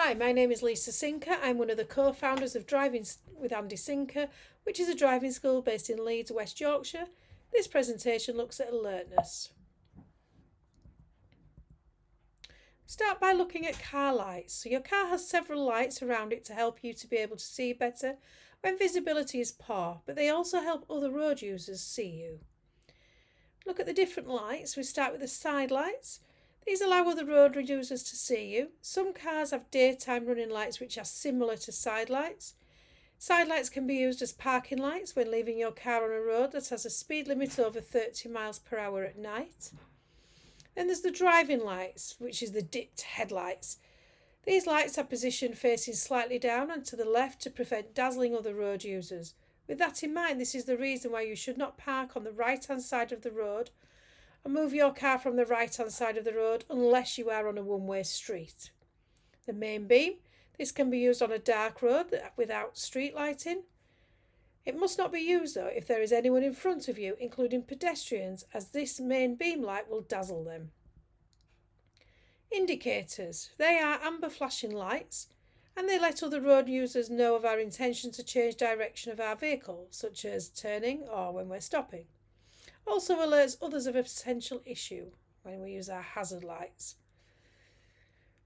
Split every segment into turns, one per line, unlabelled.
Hi, my name is Lisa Sinker. I'm one of the co-founders of Driving with Andy Sinker, which is a driving school based in Leeds, West Yorkshire. This presentation looks at alertness. Start by looking at car lights. So your car has several lights around it to help you to be able to see better when visibility is poor, but they also help other road users see you. Look at the different lights. We start with the side lights. These allow other road users to see you. Some cars have daytime running lights which are similar to side lights. Side lights can be used as parking lights when leaving your car on a road that has a speed limit over 30 miles per hour at night. Then there's the driving lights, which is the dipped headlights. These lights are positioned facing slightly down and to the left to prevent dazzling other road users. With that in mind, this is the reason why you should not park on the right-hand side of the road and move your car from the right-hand side of the road unless you are on a one-way street. The main beam. This can be used on a dark road without street lighting. It must not be used though if there is anyone in front of you, including pedestrians, as this main beam light will dazzle them. Indicators. They are amber flashing lights and they let other road users know of our intention to change direction of our vehicle, such as turning or when we're stopping. Also alerts others of a potential issue when we use our hazard lights.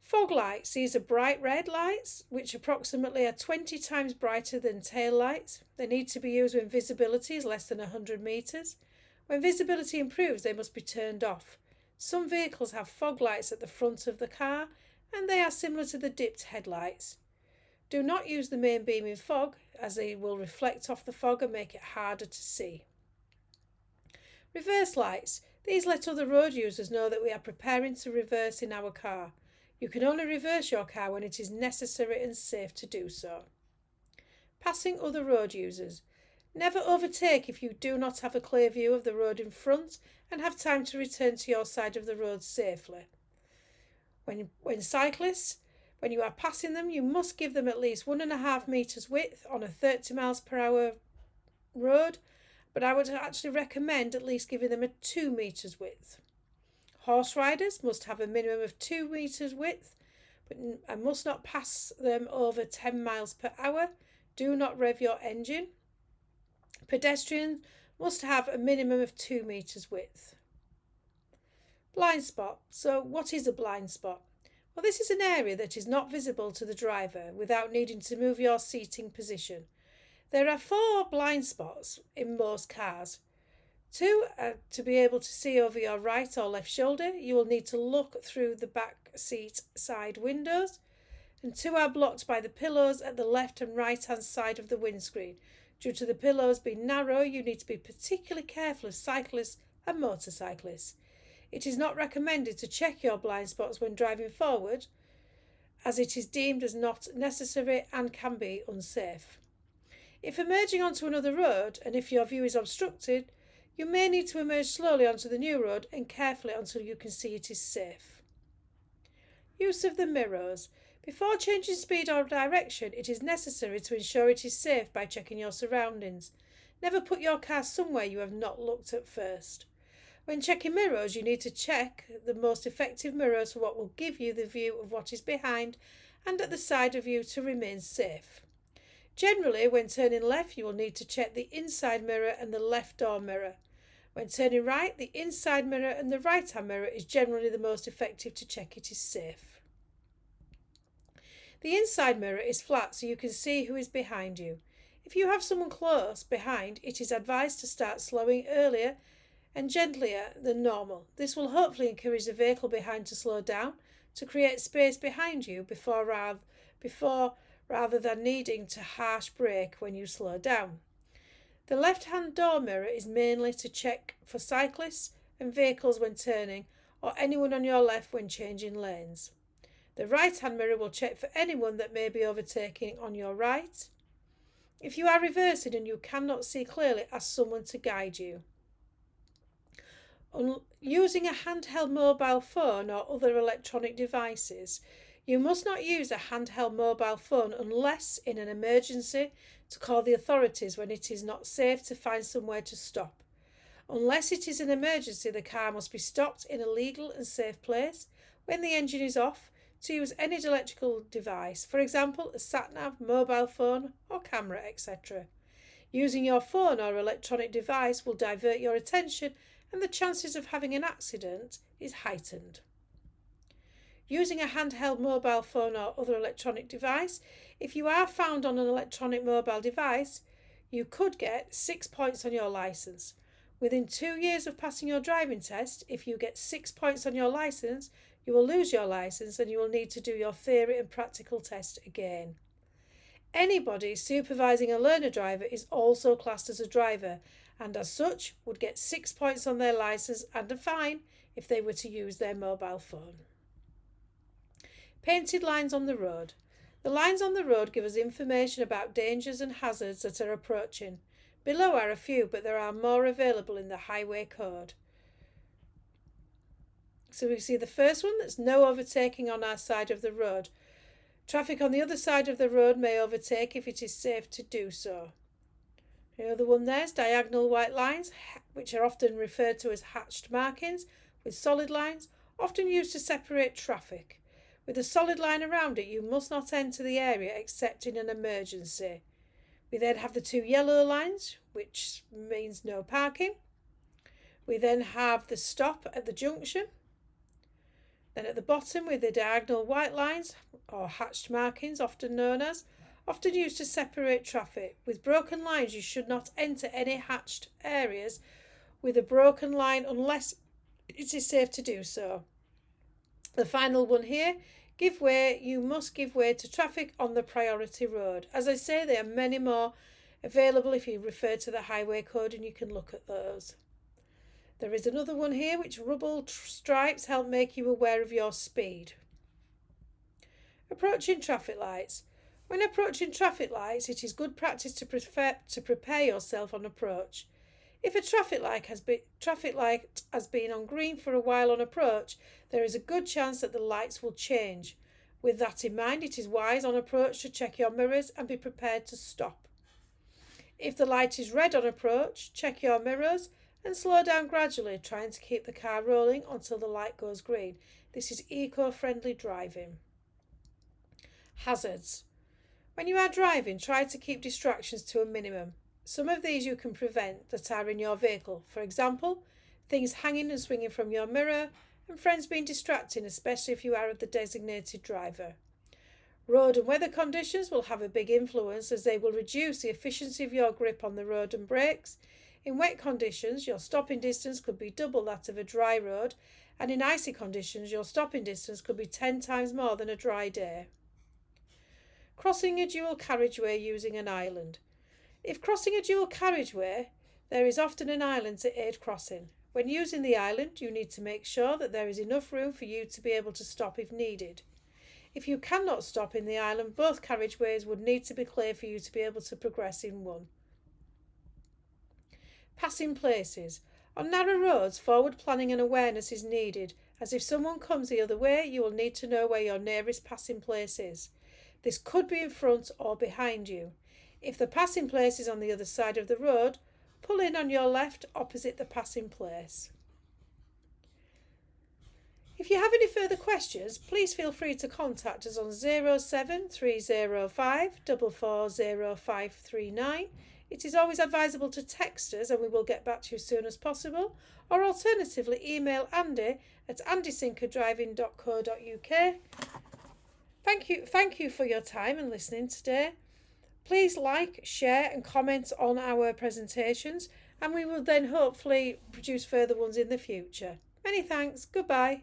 Fog lights. These are bright red lights which approximately are 20 times brighter than tail lights. They need to be used when visibility is less than 100 metres. When visibility improves, they must be turned off. Some vehicles have fog lights at the front of the car and they are similar to the dipped headlights. Do not use the main beam in fog as they will reflect off the fog and make it harder to see. Reverse lights. These let other road users know that we are preparing to reverse in our car. You can only reverse your car when it is necessary and safe to do so. Passing other road users. Never overtake if you do not have a clear view of the road in front and have time to return to your side of the road safely. When cyclists, when you are passing them, you must give them at least 1.5 metres width on a 30 miles per hour road, but I would actually recommend at least giving them a 2 metres width. Horse riders must have a minimum of 2 metres width, but I must not pass them over 10 miles per hour. Do not rev your engine. Pedestrians must have a minimum of 2 metres width. Blind spot. So what is a blind spot? Well, this is an area that is not visible to the driver without needing to move your seating position. There are 4 blind spots in most cars. 2 are to be able to see over your right or left shoulder. You will need to look through the back seat side windows. And 2 are blocked by the pillows at the left and right hand side of the windscreen. Due to the pillows being narrow, you need to be particularly careful of cyclists and motorcyclists. It is not recommended to check your blind spots when driving forward, as it is deemed as not necessary and can be unsafe. If emerging onto another road and if your view is obstructed, you may need to emerge slowly onto the new road and carefully until you can see it is safe. Use of the mirrors. Before changing speed or direction, it is necessary to ensure it is safe by checking your surroundings. Never put your car somewhere you have not looked at first. When checking mirrors, you need to check the most effective mirrors for what will give you the view of what is behind and at the side of you to remain safe. Generally, when turning left, you will need to check the inside mirror and the left door mirror. When turning right, the inside mirror and the right-hand mirror is generally the most effective to check it is safe. The inside mirror is flat so you can see who is behind you. If you have someone close behind, it is advised to start slowing earlier and gentler than normal. This will hopefully encourage the vehicle behind to slow down to create space behind you before rather than needing to harsh brake when you slow down. The left-hand door mirror is mainly to check for cyclists and vehicles when turning or anyone on your left when changing lanes. The right-hand mirror will check for anyone that may be overtaking on your right. If you are reversing and you cannot see clearly, ask someone to guide you. Using a handheld mobile phone or other electronic devices. You must not use a handheld mobile phone unless in an emergency to call the authorities when it is not safe to find somewhere to stop. Unless it is an emergency, the car must be stopped in a legal and safe place when the engine is off to use any electrical device, for example, a sat-nav, mobile phone or camera, etc. Using your phone or electronic device will divert your attention and the chances of having an accident is heightened. Using a handheld mobile phone or other electronic device, if you are found on an electronic mobile device, you could get 6 points on your licence. Within 2 years of passing your driving test, if you get 6 points on your licence, you will lose your licence and you will need to do your theory and practical test again. Anybody supervising a learner driver is also classed as a driver and as such would get 6 points on their licence and a fine if they were to use their mobile phone. Painted lines on the road. The lines on the road give us information about dangers and hazards that are approaching. Below are a few, but there are more available in the Highway Code. So we see the first one, that's no overtaking on our side of the road. Traffic on the other side of the road may overtake if it is safe to do so. The other one there's diagonal white lines, which are often referred to as hatched markings, with solid lines, often used to separate traffic. With a solid line around it, you must not enter the area except in an emergency. We then have the two yellow lines, which means no parking. We then have the stop at the junction. Then at the bottom with the diagonal white lines, or hatched markings, often used to separate traffic. With broken lines, you should not enter any hatched areas with a broken line unless it is safe to do so. The final one here, give way. You must give way to traffic on the priority road. As I say, there are many more available if you refer to the Highway Code and you can look at those. There is another one here which rubble stripes help make you aware of your speed. Approaching traffic lights. When approaching traffic lights, it is good practice to prepare yourself on approach. If a traffic light has been on green for a while on approach, there is a good chance that the lights will change. With that in mind, it is wise on approach to check your mirrors and be prepared to stop. If the light is red on approach, check your mirrors and slow down gradually, trying to keep the car rolling until the light goes green. This is eco-friendly driving. Hazards. When you are driving, try to keep distractions to a minimum. Some of these you can prevent that are in your vehicle. For example, things hanging and swinging from your mirror and friends being distracting, especially if you are the designated driver. Road and weather conditions will have a big influence as they will reduce the efficiency of your grip on the road and brakes. In wet conditions, your stopping distance could be double that of a dry road, and in icy conditions, your stopping distance could be 10 times more than a dry day. Crossing a dual carriageway using an island. If crossing a dual carriageway, there is often an island to aid crossing. When using the island, you need to make sure that there is enough room for you to be able to stop if needed. If you cannot stop in the island, both carriageways would need to be clear for you to be able to progress in one. Passing places. On narrow roads, forward planning and awareness is needed, as if someone comes the other way, you will need to know where your nearest passing place is. This could be in front or behind you. If the passing place is on the other side of the road, pull in on your left opposite the passing place. If you have any further questions, please feel free to contact us on 07305 440539. It is always advisable to text us and we will get back to you as soon as possible, or alternatively email Andy at andysinkerdriving.co.uk. Thank you for your time and listening today. Please like, share and comment on our presentations, and we will then hopefully produce further ones in the future. Many thanks. Goodbye.